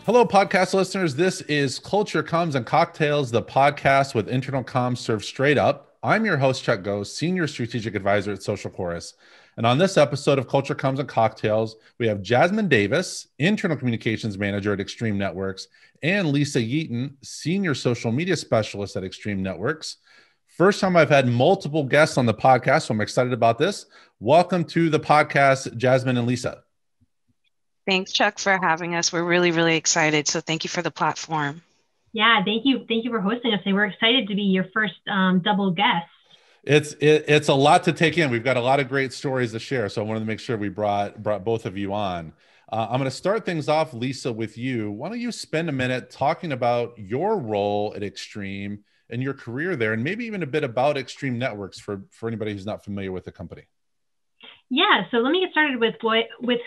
Hello, podcast listeners. This is Culture Comms and Cocktails, the podcast with internal comms served straight up. I'm your host, Chuck Ghost, Senior Strategic Advisor at Social Chorus. And on this episode of Culture Comms and Cocktails, we have Jasmine Davis, Internal Communications Manager at Extreme Networks, and Lisa Yeaton, Senior Social Media Specialist at Extreme Networks. First time I've had multiple guests on the podcast, so I'm excited about this. Welcome to the podcast, Jasmine and Lisa. Thanks, Chuck, for having us. We're really, really excited. So thank you for the platform. Yeah, thank you. Thank you for hosting us today. We're excited to be your first double guest. It's a lot to take in. We've got a lot of great stories to share. So I wanted to make sure we brought both of you on. I'm going to start things off, Lisa, with you. Why don't you spend a minute talking about your role at Extreme and your career there, and maybe even a bit about Extreme Networks for anybody who's not familiar with the company. Yeah, so let me get started with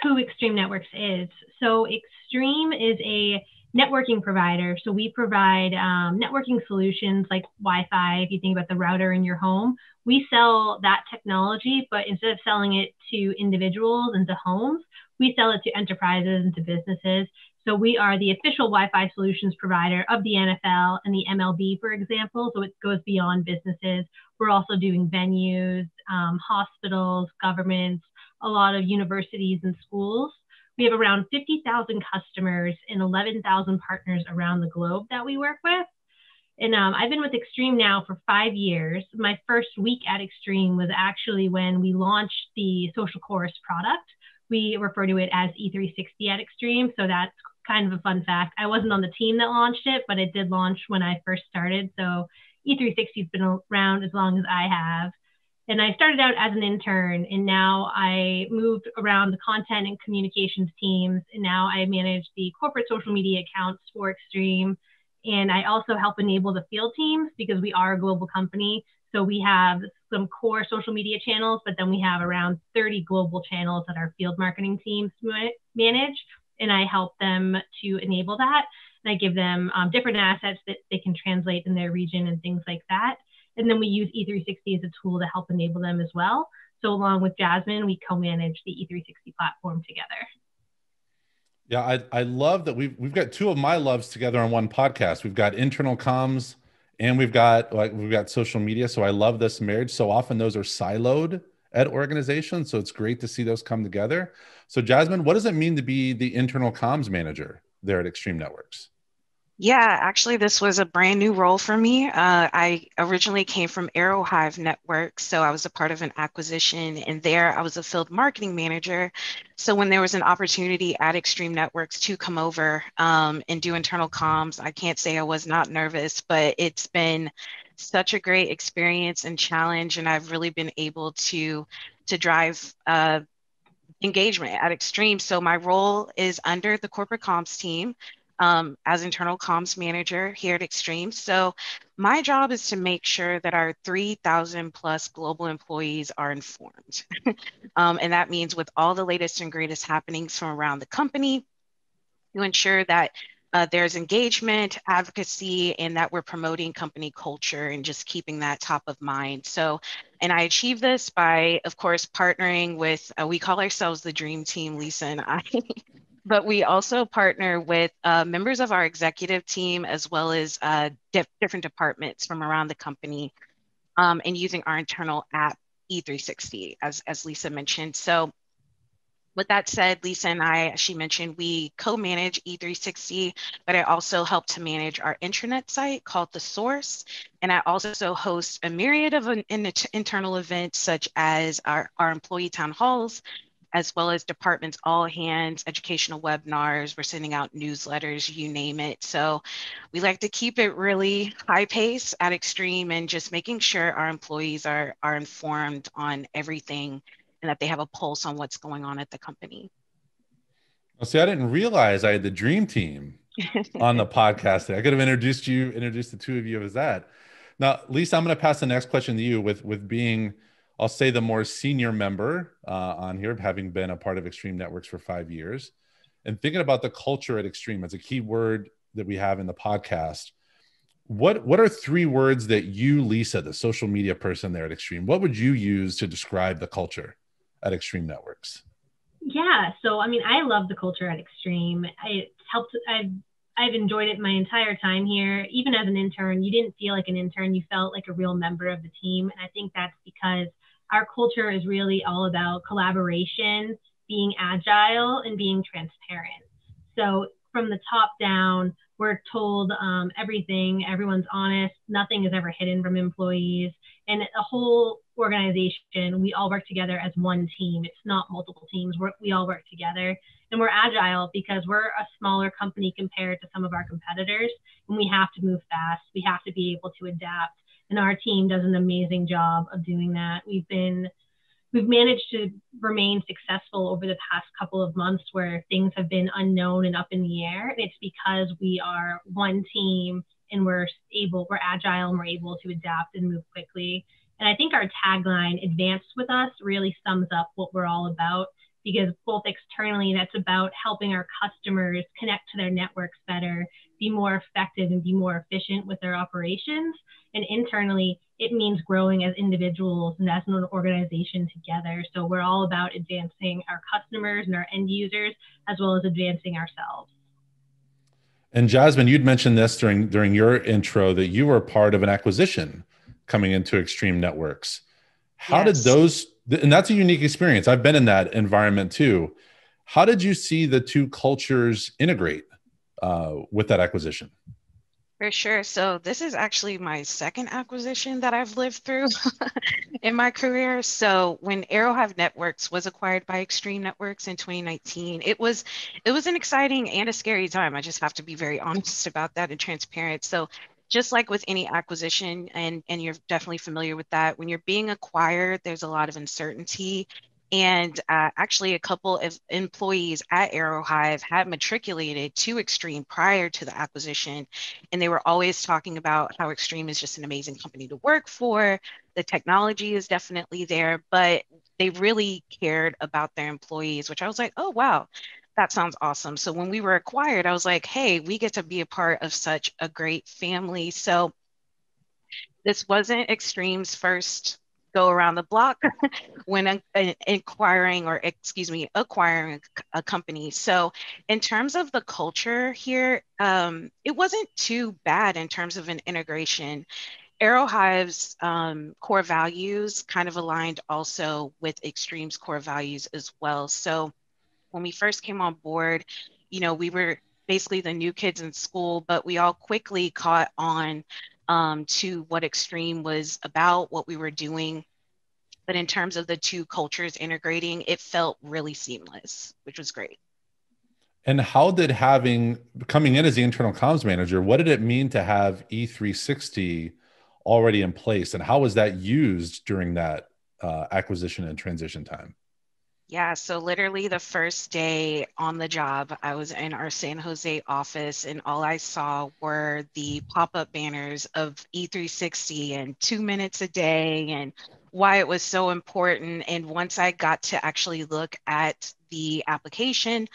who Extreme Networks is. So Extreme is a networking provider. So we provide networking solutions like Wi-Fi. If you think about the router in your home, we sell that technology, but instead of selling it to individuals and to homes, we sell it to enterprises and to businesses. So we are the official Wi-Fi solutions provider of the NFL and the MLB, for example. So it goes beyond businesses. We're also doing venues, hospitals, governments, a lot of universities and schools. We have around 50,000 customers and 11,000 partners around the globe that we work with. And I've been with Extreme now for 5 years. My first week at Extreme was actually when we launched the Social Chorus product. We refer to it as E360 at Extreme. So that's kind of a fun fact. I wasn't on the team that launched it, but it did launch when I first started. So E360 has been around as long as I have. And I started out as an intern, and now I moved around the content and communications teams. And now I manage the corporate social media accounts for Extreme. And I also help enable the field teams because we are a global company. So we have some core social media channels, but then we have around 30 global channels that our field marketing teams manage. And I help them to enable that. And I give them different assets that they can translate in their region and things like that. And then we use E360 as a tool to help enable them as well. So along with Jasmine, we co-manage the E360 platform together. Yeah, I love that we've got two of my loves together on one podcast. We've got internal comms and we've got social media. So I love this marriage. So often those are siloed at organizations. So it's great to see those come together. So Jasmine, what does it mean to be the internal comms manager there at Extreme Networks? Yeah, actually, this was a brand new role for me. I originally came from Arrowhive Network, so I was a part of an acquisition, and there I was a field marketing manager. So when there was an opportunity at Extreme Networks to come over and do internal comms, I can't say I was not nervous, but it's been such a great experience and challenge, and I've really been able to drive engagement at Extreme. So my role is under the corporate comms team as internal comms manager here at Extreme. So my job is to make sure that our 3,000 plus global employees are informed. And that means with all the latest and greatest happenings from around the company to ensure that there's engagement, advocacy, and that we're promoting company culture and just keeping that top of mind. So, and I achieve this by, of course, partnering with, we call ourselves the Dream Team, Lisa and I. But we also partner with members of our executive team as well as different departments from around the company and using our internal app E360, as Lisa mentioned. So with that said, Lisa and I, as she mentioned, we co-manage E360, but I also help to manage our intranet site called The Source. And I also host a myriad of internal events such as our employee town halls, as well as departments, all hands, educational webinars. We're sending out newsletters, you name it. So we like to keep it really high pace at Extreme and just making sure our employees are informed on everything and that they have a pulse on what's going on at the company. Well, see, I didn't realize I had the Dream Team on the podcast. I could have introduced the two of you as that. Now, Lisa, I'm going to pass the next question to you with being, I'll say, the more senior member on here, having been a part of Extreme Networks for 5 years, and thinking about the culture at Extreme as a key word that we have in the podcast. What are 3 words that you, Lisa, the social media person there at Extreme, what would you use to describe the culture at Extreme Networks? Yeah. So, I mean, I love the culture at Extreme. It's helped. I've enjoyed it my entire time here. Even as an intern, you didn't feel like an intern. You felt like a real member of the team. And I think that's because our culture is really all about collaboration, being agile, and being transparent. So from the top down, we're told everything, everyone's honest, nothing is ever hidden from employees. And a whole organization, we all work together as one team. It's not multiple teams. We all work together. And we're agile because we're a smaller company compared to some of our competitors. And we have to move fast. We have to be able to adapt. And our team does an amazing job of doing that. We've managed to remain successful over the past couple of months where things have been unknown and up in the air. And it's because we are one team and we're agile and we're able to adapt and move quickly. And I think our tagline, "Advance with Us," really sums up what we're all about, because both externally, that's about helping our customers connect to their networks better, be more effective and be more efficient with their operations. And internally, it means growing as individuals and as an organization together. So we're all about advancing our customers and our end users, as well as advancing ourselves. And Jasmine, you'd mentioned this during your intro that you were part of an acquisition coming into Extreme Networks. How did Yes. and that's a unique experience. I've been in that environment too. How did you see the two cultures integrate with that acquisition? For sure. So this is actually my second acquisition that I've lived through in my career. So when Arrowhive Networks was acquired by Extreme Networks in 2019, it was an exciting and a scary time. I just have to be very honest about that and transparent. So just like with any acquisition, and you're definitely familiar with that, when you're being acquired, there's a lot of uncertainty. And actually, a couple of employees at Arrowhive had matriculated to Extreme prior to the acquisition, and they were always talking about how Extreme is just an amazing company to work for. The technology is definitely there, but they really cared about their employees, which I was like, oh, wow, that sounds awesome. So when we were acquired, I was like, hey, we get to be a part of such a great family. So this wasn't Extreme's first go around the block when inquiring, or excuse me, acquiring a company. So in terms of the culture here, it wasn't too bad in terms of an integration. Arrowhive's core values kind of aligned also with Extreme's core values as well. So when we first came on board, we were basically the new kids in school, but we all quickly caught on to what Extreme was about, what we were doing. But in terms of the two cultures integrating, it felt really seamless, which was great. And how did coming in as the internal comms manager, what did it mean to have E360 already in place? And how was that used during that acquisition and transition time? Yeah, so literally the first day on the job, I was in our San Jose office, and all I saw were the pop-up banners of E360 and 2 minutes a day and why it was so important. And once I got to actually look at the application,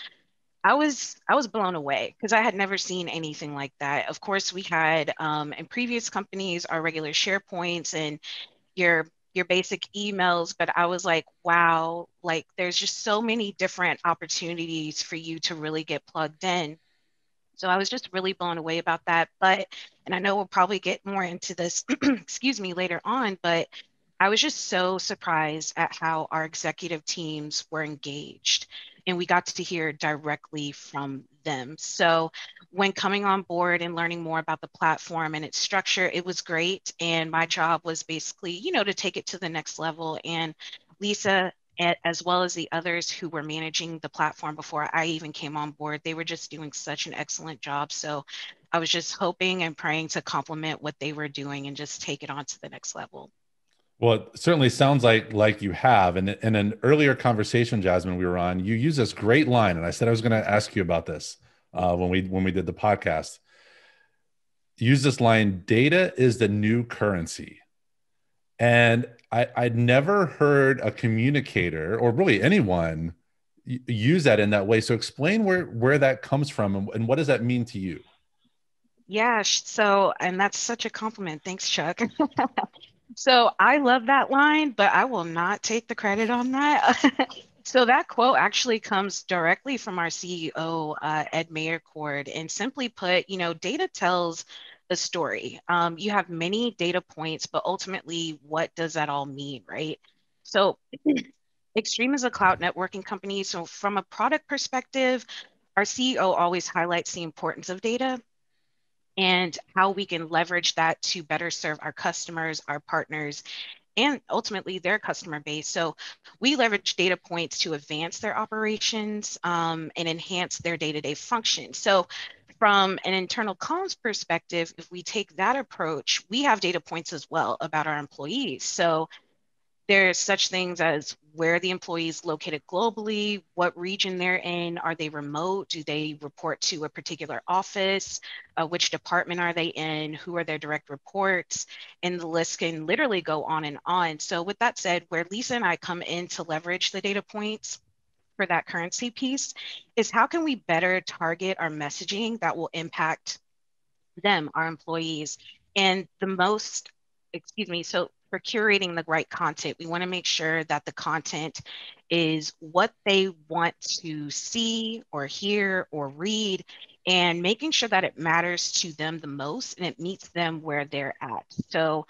I was blown away because I had never seen anything like that. Of course, we had in previous companies our regular SharePoints and your basic emails, but I was like, wow, like there's just so many different opportunities for you to really get plugged in. So I was just really blown away about that. But, and I know we'll probably get more into this, excuse me, later on, but I was just so surprised at how our executive teams were engaged, and we got to hear directly from them. So when coming on board and learning more about the platform and its structure, it was great. And my job was basically, to take it to the next level. And Lisa, as well as the others who were managing the platform before I even came on board, they were just doing such an excellent job. So I was just hoping and praying to complement what they were doing and just take it on to the next level. Well, it certainly sounds like you have. And in an earlier conversation, Jasmine, we were on, you used this great line, and I said I was going to ask you about this when we did the podcast. Use this line: "Data is the new currency." And I'd never heard a communicator, or really anyone, use that in that way. So explain where that comes from, and what does that mean to you? Yeah, so, and that's such a compliment. Thanks, Chuck. So I love that line, but I will not take the credit on that. So that quote actually comes directly from our CEO, Ed Mayercord. And simply put, data tells a story. You have many data points, but ultimately, what does that all mean, right? So Extreme is a cloud networking company. So from a product perspective, our CEO always highlights the importance of data and how we can leverage that to better serve our customers, our partners, and ultimately their customer base. So we leverage data points to advance their operations and enhance their day-to-day function. So from an internal comms perspective, if we take that approach, we have data points as well about our employees. So there's such things as where the employees located globally, what region they're in, are they remote, do they report to a particular office, which department are they in, who are their direct reports, and the list can literally go on and on. So with that said, where Lisa and I come in to leverage the data points for that currency piece is how can we better target our messaging that will impact them, our employees, and the most, excuse me, so for curating the right content, we want to make sure that the content is what they want to see or hear or read, and making sure that it matters to them the most and it meets them where they're at. So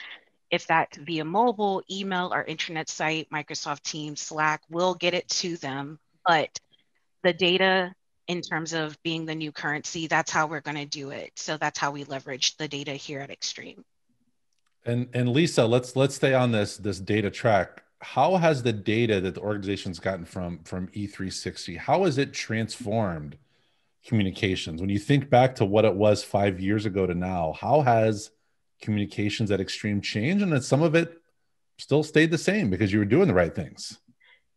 if that's via mobile, email, or internet site, Microsoft Teams, Slack, we'll get it to them. But the data in terms of being the new currency, that's how we're going to do it. So that's how we leverage the data here at Extreme. And Lisa, let's stay on this data track. How has the data that the organization's gotten from E360, how has it transformed communications? When you think back to what it was 5 years ago to now, how has communications at Extreme changed? And that some of it still stayed the same because you were doing the right things.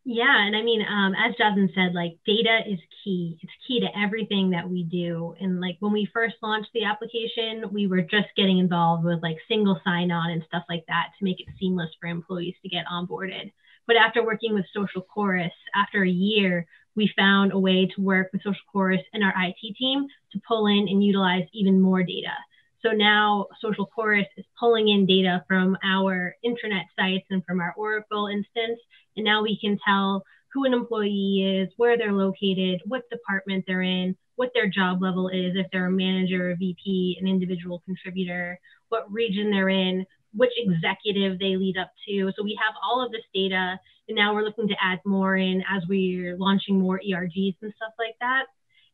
Yeah, and I mean, as Jasmine said, like data is key. It's key to everything that we do. And like when we first launched the application, we were just getting involved with like single sign-on and stuff like that to make it seamless for employees to get onboarded. But after working with Social Chorus, after a year, we found a way to work with Social Chorus and our IT team to pull in and utilize even more data. So now Social Chorus is pulling in data from our intranet sites and from our Oracle instance. And now we can tell who an employee is, where they're located, what department they're in, what their job level is, if they're a manager, a VP, an individual contributor, what region they're in, which executive they lead up to. So we have all of this data, and now we're looking to add more in as we're launching more ERGs and stuff like that.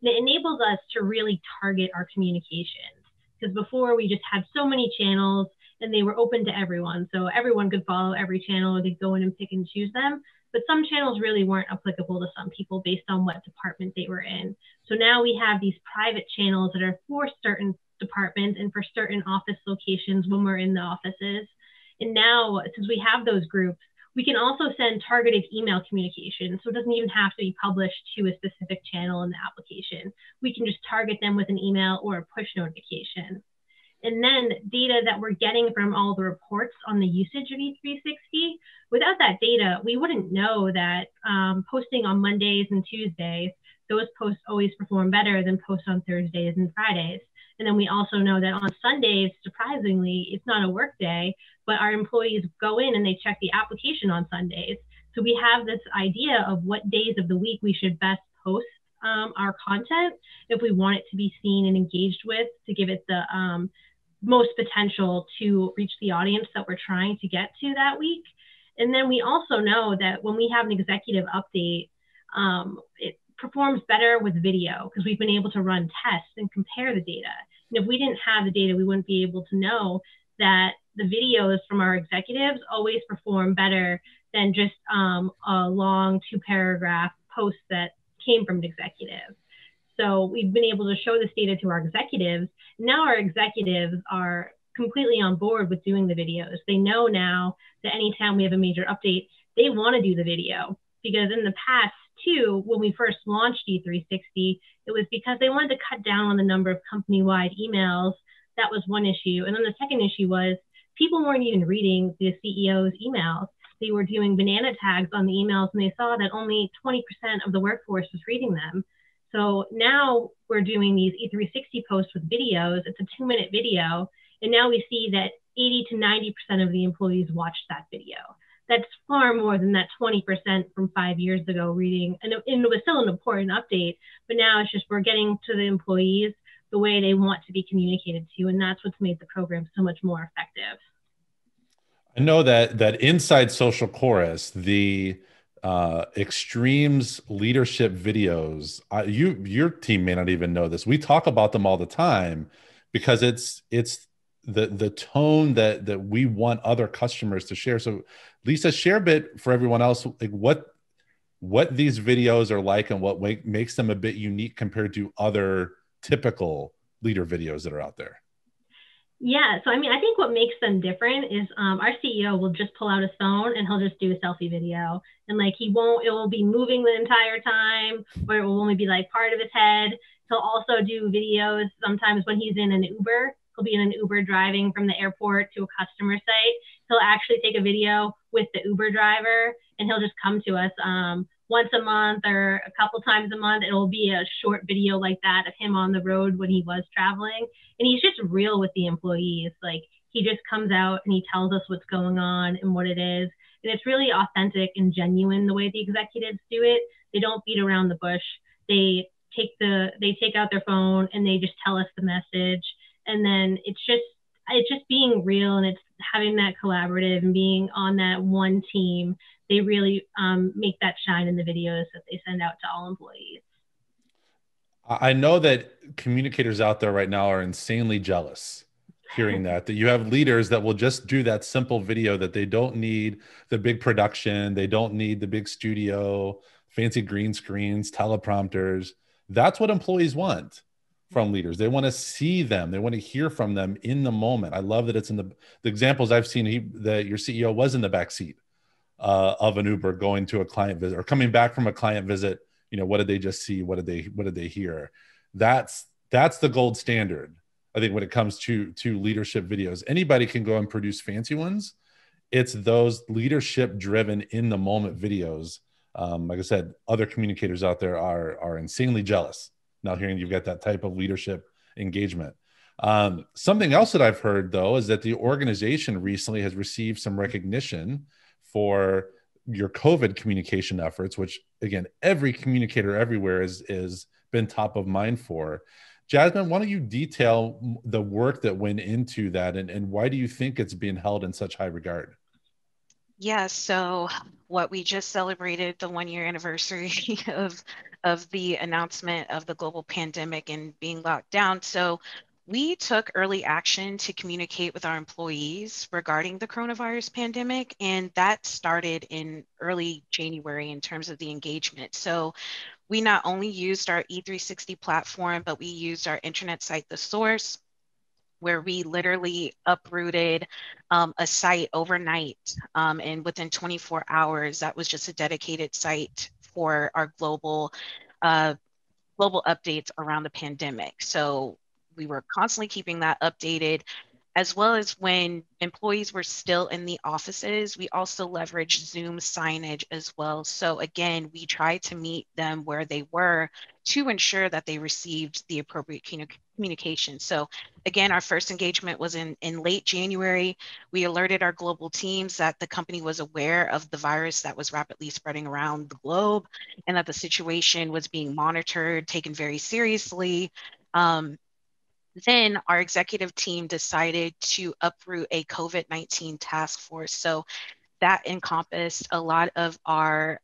And it enables us to really target our communications. Because before we just had so many channels and they were open to everyone. So everyone could follow every channel, or they'd go in and pick and choose them. But some channels really weren't applicable to some people based on what department they were in. So now we have these private channels that are for certain departments and for certain office locations when we're in the offices. And now, since we have those groups, we can also send targeted email communication. So it doesn't even have to be published to a specific channel in the application. We can just target them with an email or a push notification. And then data that we're getting from all the reports on the usage of E360, without that data, we wouldn't know that posting on Mondays and Tuesdays, those posts always perform better than posts on Thursdays and Fridays. And then we also know that on Sundays, surprisingly, it's not a work day, but our employees go in and they check the application on Sundays. So we have this idea of what days of the week we should best post our content if we want it to be seen and engaged with, to give it the most potential to reach the audience that we're trying to get to that week. And then we also know that when we have an executive update, it performs better with video because we've been able to run tests and compare the data. And if we didn't have the data, we wouldn't be able to know that the videos from our executives always perform better than just a long 2-paragraph post that came from an executive. So we've been able to show this data to our executives. Now our executives are completely on board with doing the videos. They know now that anytime we have a major update, they want to do the video. Because in the past, too, when we first launched E360, it was because they wanted to cut down on the number of company-wide emails. That was one issue. And then the second issue was people weren't even reading the CEO's emails. They were doing banana tags on the emails, and they saw that only 20% of the workforce was reading them. So now we're doing these E360 posts with videos. It's a 2-minute video. And now we see that 80 to 90% of the employees watched that video. that's far more than that 20% from 5 years ago reading. And it was still an important update, but now it's just we're getting to the employees the way they want to be communicated to. And that's what's made the program so much more effective. I know that inside Social Chorus, the extremes leadership videos, your team may not even know this. We talk about them all the time because it's the tone that we want other customers to share. So Lisa, share a bit for everyone else, like what these videos are like and what makes them a bit unique compared to other typical leader videos that are out there. Yeah, so I mean, I think what makes them different is our CEO will just pull out his phone and he'll just do a selfie video. And like it will be moving the entire time, or it will only be like part of his head. He'll also do videos sometimes when he's in an Uber. He'll be in an Uber driving from the airport to a customer site. He'll actually take a video with the Uber driver and he'll just come to us once a month or a couple times a month. It'll be a short video like that of him on the road when he was traveling. And he's just real with the employees. Like he just comes out and he tells us what's going on and what it is. And it's really authentic and genuine the way the executives do it. They don't beat around the bush. They take out their phone and they just tell us the message. And then it's just being real, and it's having that collaborative and being on that one team. They really make that shine in the videos that they send out to all employees. I know that communicators out there right now are insanely jealous hearing that you have leaders that will just do that simple video, that they don't need the big production. They don't need the big studio, fancy green screens, teleprompters. That's what employees want from leaders. They want to see them. They want to hear from them in the moment. I love that it's in the examples I've seen, that your CEO was in the back seat of an Uber going to a client visit or coming back from a client visit. You know, what did they just see? What did they hear? That's the gold standard, I think, when it comes to leadership videos. Anybody can go and produce fancy ones. It's those leadership driven in the moment videos. Like I said, other communicators out there are insanely jealous now hearing you've got that type of leadership engagement. Something else that I've heard, though, is that the organization recently has received some recognition for your COVID communication efforts, which, again, every communicator everywhere is been top of mind for. Jasmine, why don't you detail the work that went into that, and why do you think it's being held in such high regard? Yeah, so what we just celebrated the 1 year anniversary of the announcement of the global pandemic and being locked down. So we took early action to communicate with our employees regarding the coronavirus pandemic, and that started in early January in terms of the engagement. So we not only used our E360 platform, but we used our intranet site, The Source, where we literally uprooted a site overnight. And within 24 hours, that was just a dedicated site for our global updates around the pandemic. So we were constantly keeping that updated, as well as when employees were still in the offices, we also leveraged Zoom signage as well. So again, we tried to meet them where they were to ensure that they received the appropriate communication. So again, our first engagement was in late January. We alerted our global teams that the company was aware of the virus that was rapidly spreading around the globe and that the situation was being monitored, taken very seriously. Then our executive team decided to uproot a COVID-19 task force. So that encompassed a lot of our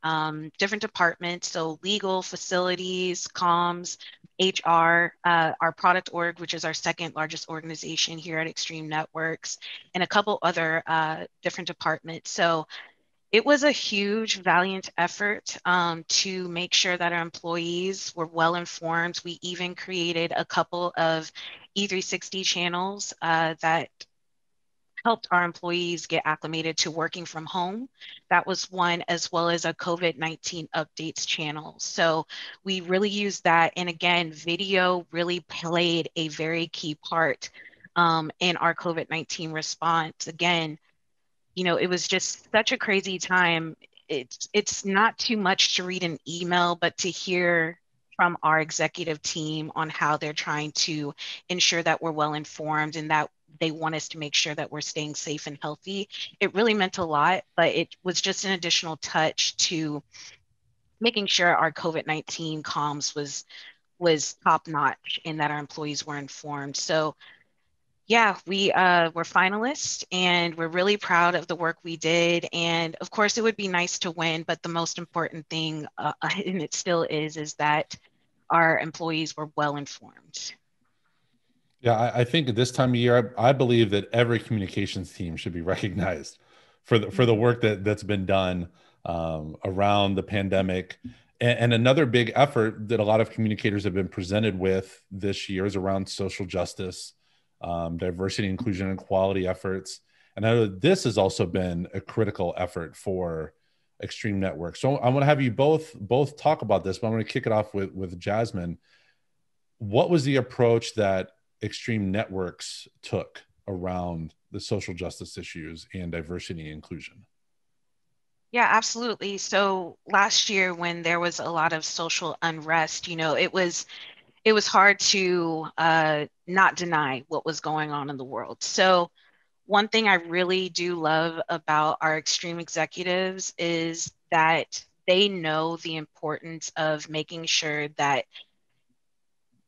different departments. So legal, facilities, comms, HR, our product org, which is our second largest organization here at Extreme Networks, and a couple other different departments. So it was a huge, valiant effort to make sure that our employees were well informed. We even created a couple of E360 channels that helped our employees get acclimated to working from home. That was one, as well as a COVID-19 updates channel. So we really used that. And again, video really played a very key part in our COVID-19 response. Again, you know, it was just such a crazy time. It's not too much to read an email, but to hear from our executive team on how they're trying to ensure that we're well informed and that they want us to make sure that we're staying safe and healthy. It really meant a lot, but it was just an additional touch to making sure our COVID-19 comms was top notch and that our employees were informed. So yeah, we were finalists and we're really proud of the work we did. And of course, it would be nice to win, but the most important thing, and it still is that our employees were well informed. Yeah, I think at this time of year, I believe that every communications team should be recognized for the work that's been done around the pandemic. And another big effort that a lot of communicators have been presented with this year is around social justice, diversity, inclusion, and equality efforts. And I know this has also been a critical effort for Extreme Networks. So I want to have you both talk about this, but I'm going to kick it off with Jasmine. What was the approach that Extreme Networks took around the social justice issues and diversity and inclusion? Yeah, absolutely. So last year when there was a lot of social unrest, it was hard to not deny what was going on in the world. So one thing I really do love about our extreme executives is that they know the importance of making sure that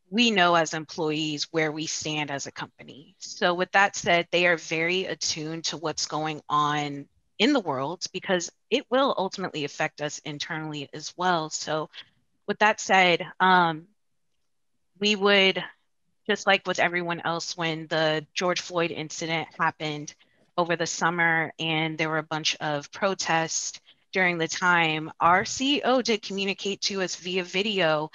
we know as employees where we stand as a company. So with that said, they are very attuned to what's going on in the world because it will ultimately affect us internally as well. So with that said, we would, just like with everyone else, when the George Floyd incident happened over the summer and there were a bunch of protests during the time, our CEO did communicate to us via video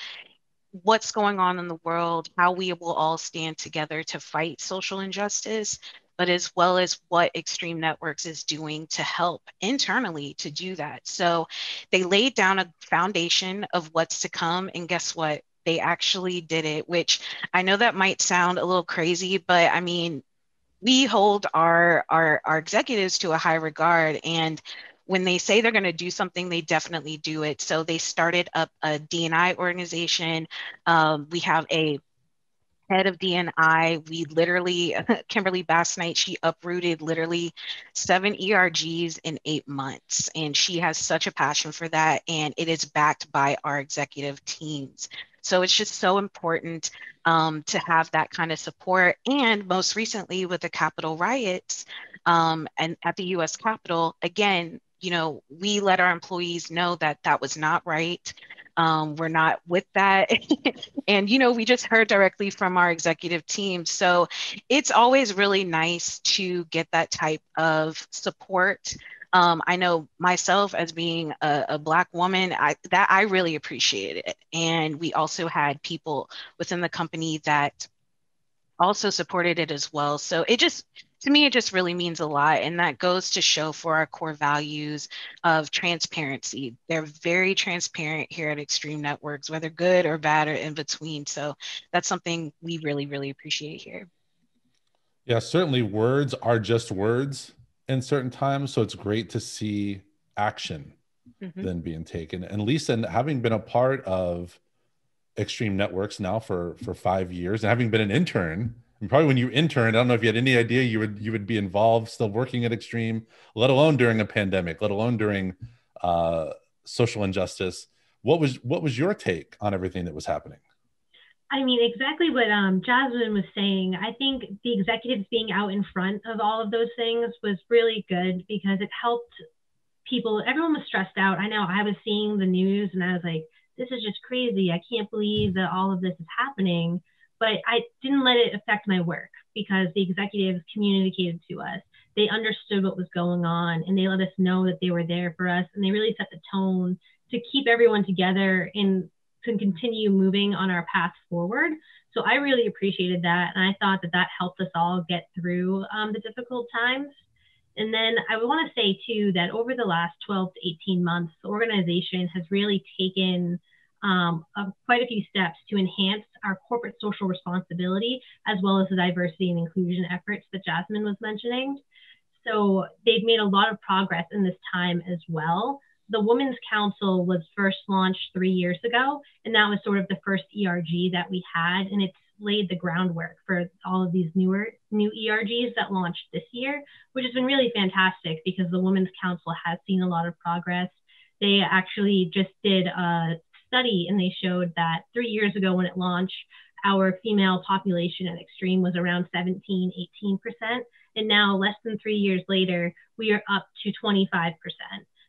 what's going on in the world, how we will all stand together to fight social injustice, but as well as what Extreme Networks is doing to help internally to do that. So they laid down a foundation of what's to come. And guess what? They actually did it, which I know that might sound a little crazy, but I mean, we hold our executives to a high regard, and when they say they're going to do something, they definitely do it. So they started up a D&I organization. We have a head of D&I. We literally, Kimberly Bass Knight, she uprooted literally 7 ERGs in 8 months. And she has such a passion for that. And it is backed by our executive teams. So it's just so important to have that kind of support. And most recently with the Capitol riots and at the US Capitol, again, we let our employees know that that was not right. We're not with that. And, we just heard directly from our executive team. So it's always really nice to get that type of support. I know myself as being a Black woman, I really appreciate it. And we also had people within the company that also supported it as well. So to me, it just really means a lot. And that goes to show for our core values of transparency. They're very transparent here at Extreme Networks, whether good or bad or in between. So that's something we really, really appreciate here. Yeah, certainly words are just words in certain times. So it's great to see action then being taken. And Lisa, having been a part of Extreme Networks now for 5 years and having been an intern, and probably when you interned, I don't know if you had any idea you would be involved still working at Extreme, let alone during a pandemic, let alone during social injustice. What was your take on everything that was happening? I mean, exactly what Jasmine was saying. I think the executives being out in front of all of those things was really good because it helped people. Everyone was stressed out. I know I was seeing the news and I was like, this is just crazy. I can't believe that all of this is happening. But I didn't let it affect my work because the executives communicated to us. They understood what was going on and they let us know that they were there for us. And they really set the tone to keep everyone together and to continue moving on our path forward. So I really appreciated that. And I thought that helped us all get through the difficult times. And then I would want to say too, that over the last 12 to 18 months, the organization has really taken quite a few steps to enhance our corporate social responsibility, as well as the diversity and inclusion efforts that Jasmine was mentioning. So they've made a lot of progress in this time as well. The Women's Council was first launched 3 years ago, and that was sort of the first ERG that we had. And it's laid the groundwork for all of these new ERGs that launched this year, which has been really fantastic because the Women's Council has seen a lot of progress. They actually just did a study and they showed that 3 years ago when it launched, our female population at Extreme was around 17, 18%. And now less than 3 years later, we are up to 25%.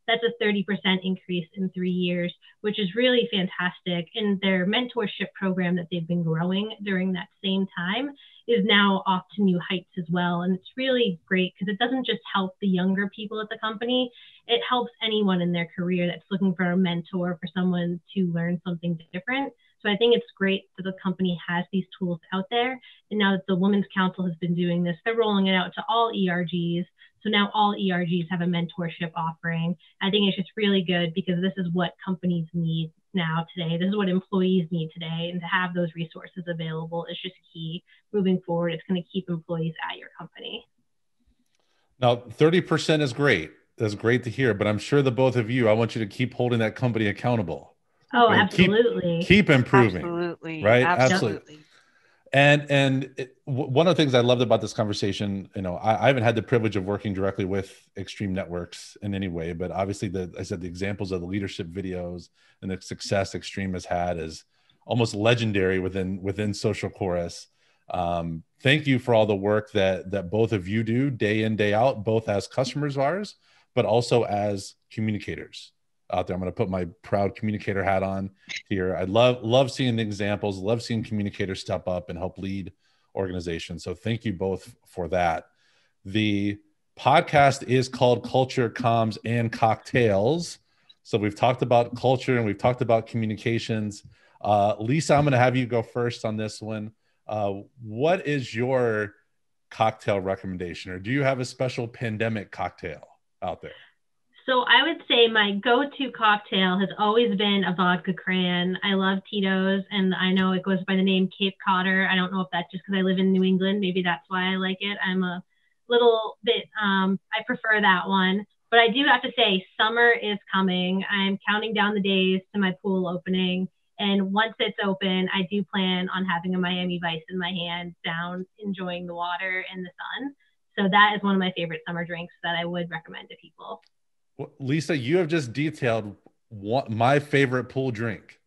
That's a 30% increase in 3 years, which is really fantastic. And their mentorship program that they've been growing during that same time is now off to new heights as well. And it's really great because it doesn't just help the younger people at the company, it helps anyone in their career that's looking for a mentor, for someone to learn something different. So I think it's great that the company has these tools out there. And now that the Women's Council has been doing this, they're rolling it out to all ERGs. So now all ERGs have a mentorship offering. I think it's just really good because this is what companies need now today. This is what employees need today. And to have those resources available is just key moving forward. It's going to keep employees at your company. Now, 30% is great. That's great to hear. But I'm sure the both of you, I want you to keep holding that company accountable. Oh, right? Absolutely. Keep improving. Absolutely. Right? Absolutely. And one of the things I loved about this conversation, I haven't had the privilege of working directly with Extreme Networks in any way, but obviously the examples of the leadership videos and the success Extreme has had is almost legendary within Social Chorus. Thank you for all the work that both of you do day in, day out, both as customers of ours, but also as communicators out there. I'm going to put my proud communicator hat on here. I love seeing the examples, love seeing communicators step up and help lead organizations. So thank you both for that. The podcast is called Culture, Comms, and Cocktails. So we've talked about culture and we've talked about communications. Lisa, I'm going to have you go first on this one. What is your cocktail recommendation, or do you have a special pandemic cocktail out there? So I would say my go-to cocktail has always been a vodka cran. I love Tito's, and I know it goes by the name Cape Codder. I don't know if that's just because I live in New England. Maybe that's why I like it. I'm a little bit, I prefer that one. But I do have to say, summer is coming. I'm counting down the days to my pool opening. And once it's open, I do plan on having a Miami Vice in my hand, down, enjoying the water and the sun. So that is one of my favorite summer drinks that I would recommend to people. Well, Lisa, you have just detailed my favorite pool drink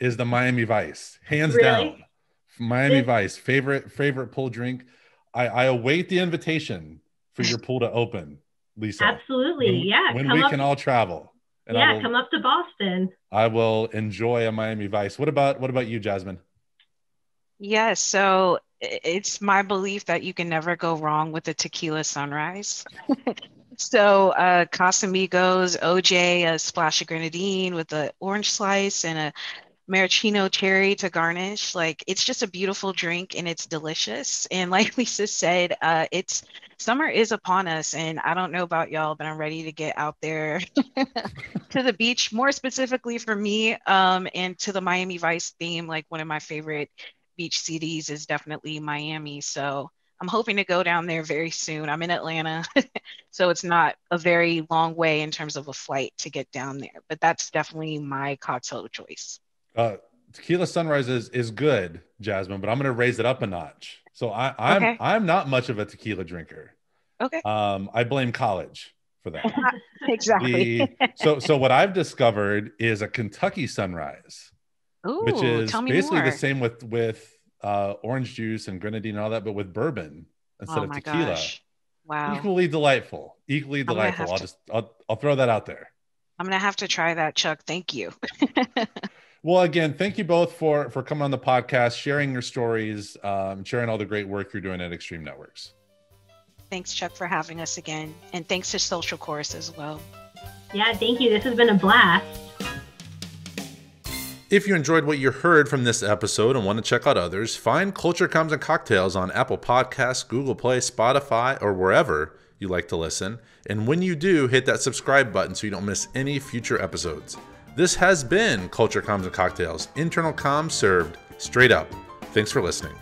is the Miami Vice, hands down. Miami Vice, favorite pool drink. I await the invitation for your pool to open, Lisa. Absolutely, when we can all travel. And come up to Boston. I will enjoy a Miami Vice. What about you, Jasmine? Yes, so it's my belief that you can never go wrong with a tequila sunrise. So Casamigos, OJ, a splash of grenadine with an orange slice and a maraschino cherry to garnish. Like, it's just a beautiful drink and it's delicious. And like Lisa said, summer is upon us, and I don't know about y'all, but I'm ready to get out there to the beach, more specifically for me, and to the Miami Vice theme. Like, one of my favorite beach cities is definitely Miami. So I'm hoping to go down there very soon. I'm in Atlanta, so it's not a very long way in terms of a flight to get down there, but that's definitely my cocktail choice. Tequila sunrise is good, Jasmine, but I'm going to raise it up a notch. So I'm not much of a tequila drinker. Okay. I blame college for that. Exactly. So what I've discovered is a Kentucky sunrise, which is basically the same with orange juice and grenadine and all that, but with bourbon instead of tequila. Gosh. Wow. Equally delightful. I'll throw that out there. I'm going to have to try that, Chuck. Thank you. Well, again, thank you both for coming on the podcast, sharing your stories, sharing all the great work you're doing at Extreme Networks. Thanks, Chuck, for having us again. And thanks to Social Chorus as well. Yeah, thank you. This has been a blast. If you enjoyed what you heard from this episode and want to check out others, find Culture, Comms, and Cocktails on Apple Podcasts, Google Play, Spotify, or wherever you like to listen. And when you do, hit that subscribe button so you don't miss any future episodes. This has been Culture, Comms, and Cocktails, internal comms served straight up. Thanks for listening.